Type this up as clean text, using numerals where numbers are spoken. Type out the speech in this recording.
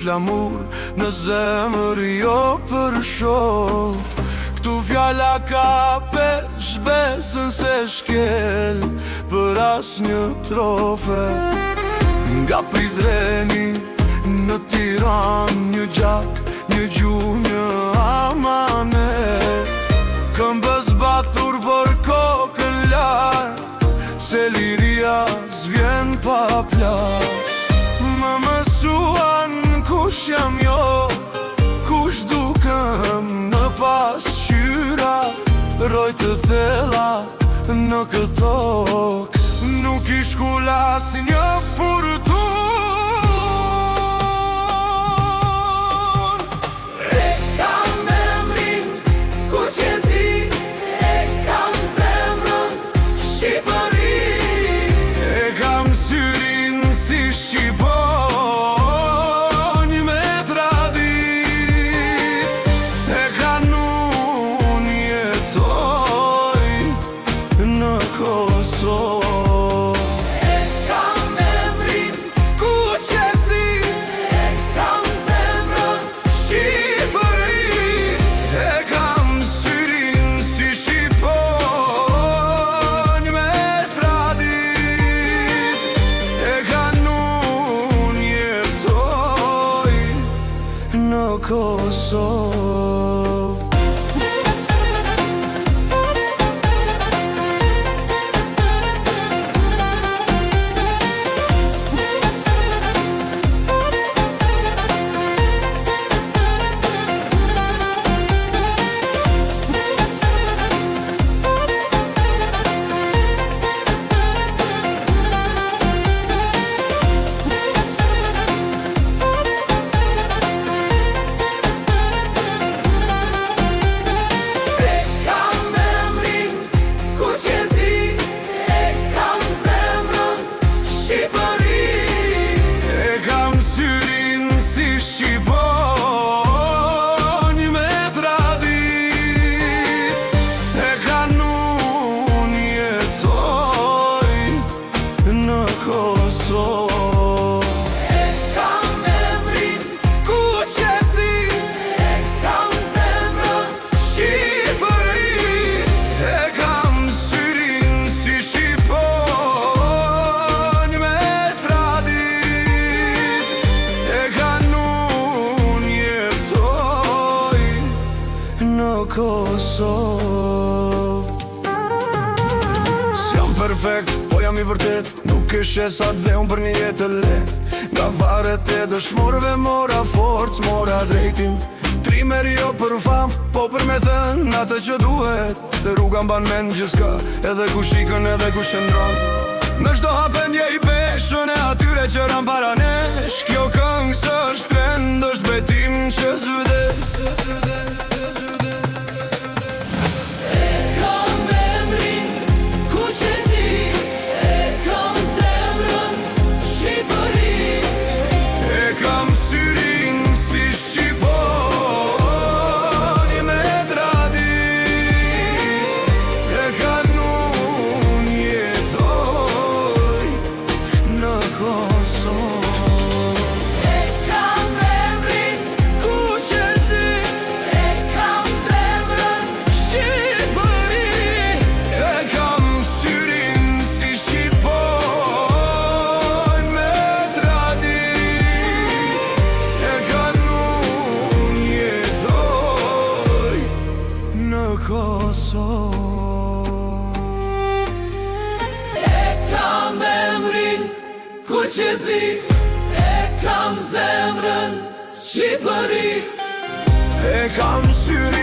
flamur në zemër, jo për shoh. Këtu fjalla ka pesh, besën se shkel për as një trofe. Nga Prizreni në Tiranë, një gjak, një gjuhë, një amanet. Këmbës bathur për kokën lartë, se liria zvjen pa plaç. Më mësuan kush jam jo, kush dukëm në pasqyra. Roj të thella në këtë tokë, nuk I shkull asnjë furtunë. E kam emrin Kuqezi, e kam zemrën Shqipëri, e kam syrin si shqipon me tradit. E kanun jetoj në Kosovë. e kam emrin Kuqezi, e kam zemrën Shqipëri, e kam syrin si shqipon me tradit. E kanun jetoj në Kosovë. Kosovë. S'jam perfekt, po jam I vërtet. Nuk e shesa dhe unë për një jetë të let. Nga varet e dëshmorëve mora forcë, mora drejtim. Trimer jo për fam, po për me thënë atë që duhet. Se rruga mban mend gjithçka, edhe ku shikën edhe ku shëndron. Në çdo hapendje I peshën e atyre që ran para nesh. Kjo këngë s'është trend, është betim që s'vdes. Kuqezi, e kam zemrën Shqipëri, e kam syrin